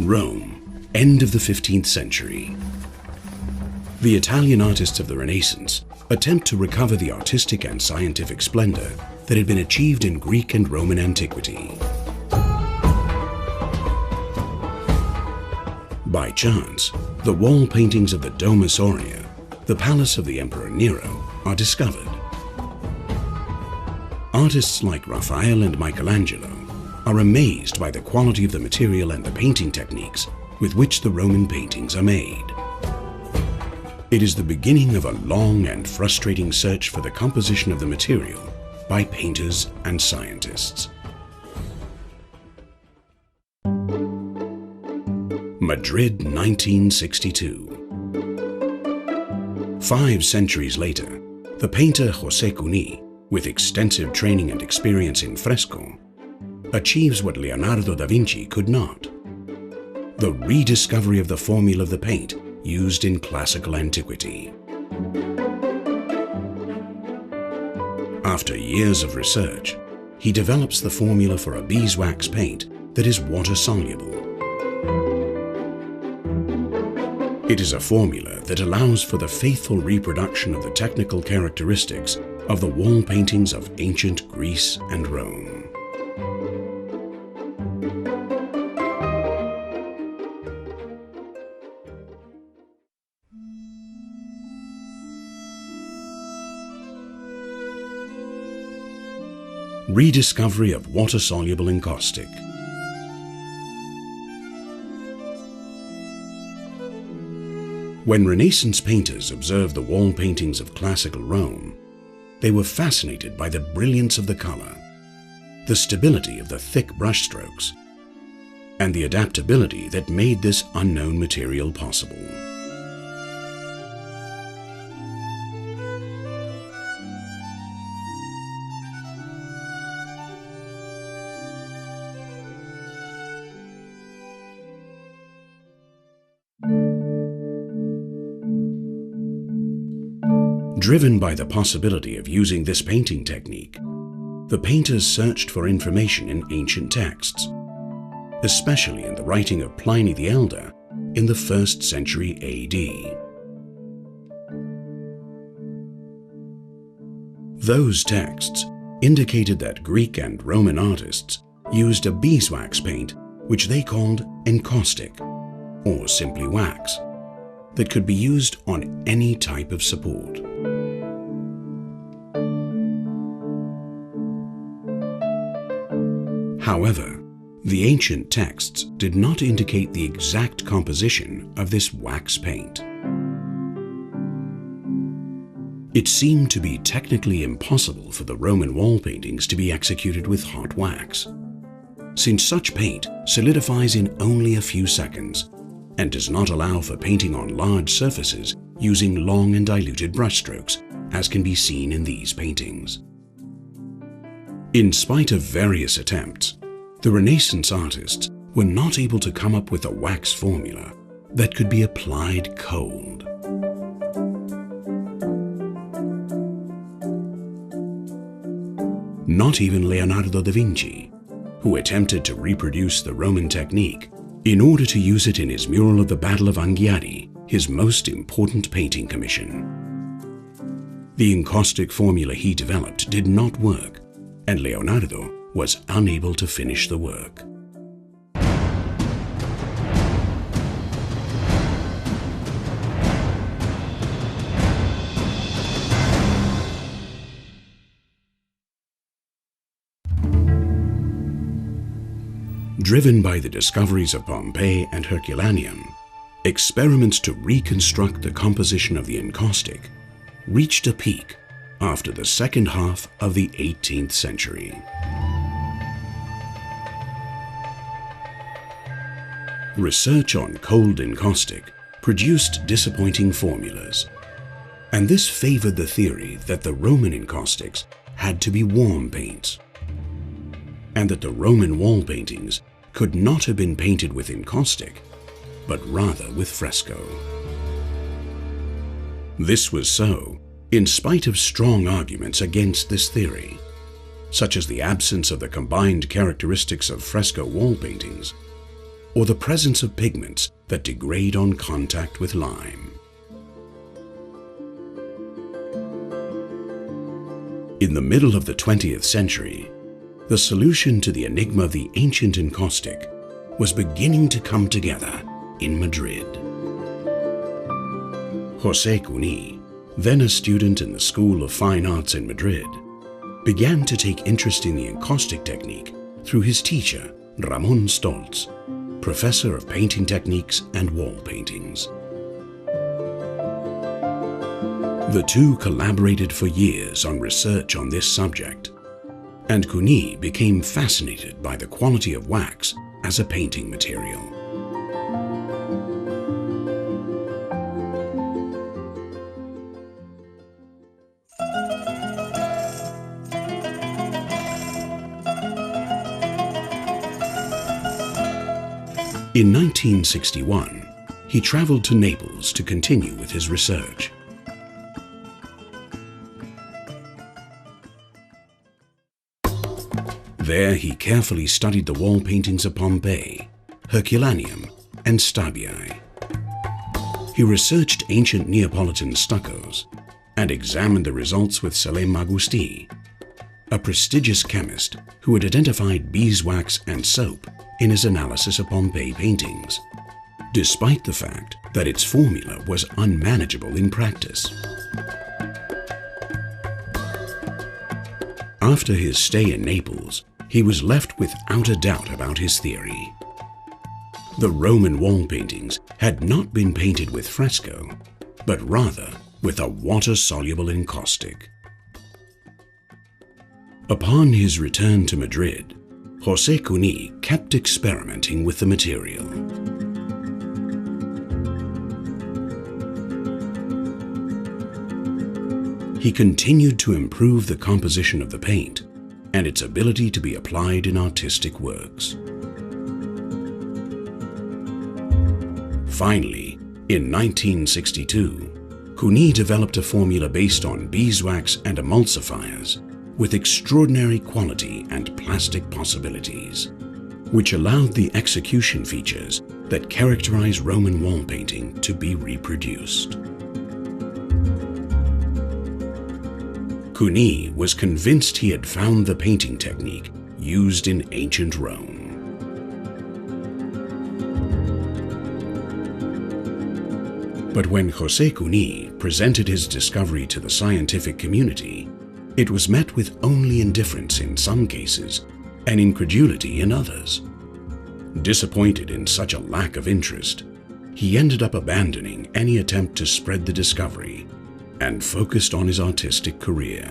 Rome, end of the 15th century. The Italian artists of the Renaissance attempt to recover the artistic and scientific splendor that had been achieved in Greek and Roman antiquity. By chance, the wall paintings of the Domus Aurea, the palace of the Emperor Nero, are discovered. Artists like Raphael and Michelangelo are amazed by the quality of the material and the painting techniques with which the Roman paintings are made. It is the beginning of a long and frustrating search for the composition of the material by painters and scientists. Madrid, 1962. 5 centuries later, the painter José Cuní, with extensive training and experience in fresco, achieves what Leonardo da Vinci could not: the rediscovery of the formula of the paint used in classical antiquity. After years of research, he develops the formula for a beeswax paint that is water-soluble. It is a formula that allows for the faithful reproduction of the technical characteristics of the wall paintings of ancient Greece and Rome. Rediscovery of water-soluble encaustic. When Renaissance painters observed the wall paintings of classical Rome, they were fascinated by the brilliance of the color, the stability of the thick brushstrokes, and the adaptability that made this unknown material possible. Driven by the possibility of using this painting technique, the painters searched for information in ancient texts, especially in the writing of Pliny the Elder in the 1st century AD. Those texts indicated that Greek and Roman artists used a beeswax paint which they called encaustic, or simply wax, that could be used on any type of support. However, the ancient texts did not indicate the exact composition of this wax paint. It seemed to be technically impossible for the Roman wall paintings to be executed with hot wax, since such paint solidifies in only a few seconds and does not allow for painting on large surfaces using long and diluted brushstrokes, as can be seen in these paintings. In spite of various attempts, the Renaissance artists were not able to come up with a wax formula that could be applied cold. Not even Leonardo da Vinci, who attempted to reproduce the Roman technique in order to use it in his mural of the Battle of Anghiari, his most important painting commission. The encaustic formula he developed did not work, and Leonardo was unable to finish the work. Driven by the discoveries of Pompeii and Herculaneum, experiments to reconstruct the composition of the encaustic reached a peak after the second half of the 18th century. Research on cold encaustic produced disappointing formulas, and this favored the theory that the Roman encaustics had to be warm paints, and that the Roman wall paintings could not have been painted with encaustic, but rather with fresco. This was so in spite of strong arguments against this theory, such as the absence of the combined characteristics of fresco wall paintings or the presence of pigments that degrade on contact with lime. In the middle of the 20th century, the solution to the enigma of the ancient encaustic was beginning to come together in Madrid. José Cuní, then a student in the School of Fine Arts in Madrid, began to take interest in the encaustic technique through his teacher, Ramón Stolz, professor of painting techniques and wall paintings. The two collaborated for years on research on this subject, and Cuní became fascinated by the quality of wax as a painting material. In 1961, he traveled to Naples to continue with his research. There he carefully studied the wall paintings of Pompeii, Herculaneum, and Stabiae. He researched ancient Neapolitan stuccos and examined the results with Salem Magusti, a prestigious chemist who had identified beeswax and soap in his analysis of Pompeii paintings, despite the fact that its formula was unmanageable in practice. After his stay in Naples, he was left without a doubt about his theory. The Roman wall paintings had not been painted with fresco, but rather with a water-soluble encaustic. Upon his return to Madrid, José Cuní kept experimenting with the material. He continued to improve the composition of the paint and its ability to be applied in artistic works. Finally, in 1962, Cuní developed a formula based on beeswax and emulsifiers with extraordinary quality and plastic possibilities, which allowed the execution features that characterize Roman wall painting to be reproduced. Cuní was convinced he had found the painting technique used in ancient Rome. But when José Cuní presented his discovery to the scientific community, it was met with only indifference in some cases and incredulity in others. Disappointed in such a lack of interest, he ended up abandoning any attempt to spread the discovery and focused on his artistic career.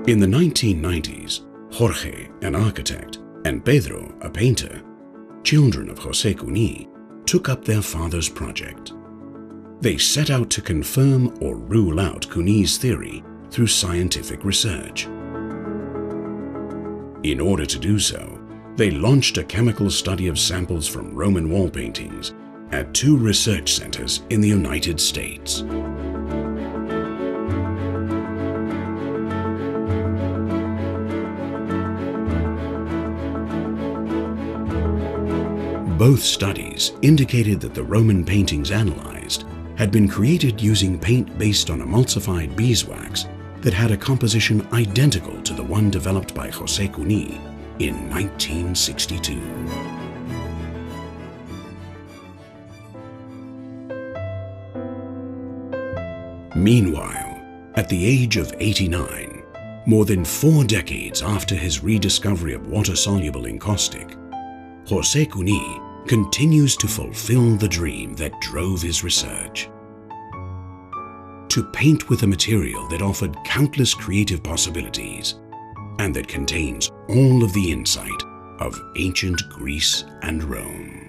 In the 1990s, Jorge, an architect, and Pedro, a painter, children of José Cuní, took up their father's project. They set out to confirm or rule out Cuní's theory through scientific research. In order to do so, they launched a chemical study of samples from Roman wall paintings at 2 research centers in the United States. Both studies indicated that the Roman paintings analyzed had been created using paint based on emulsified beeswax that had a composition identical to the one developed by José Cuní in 1962. Meanwhile, at the age of 89, more than 4 decades after his rediscovery of water-soluble encaustic, José Cuní continues to fulfill the dream that drove his research. To paint with a material that offered countless creative possibilities and that contains all of the insight of ancient Greece and Rome.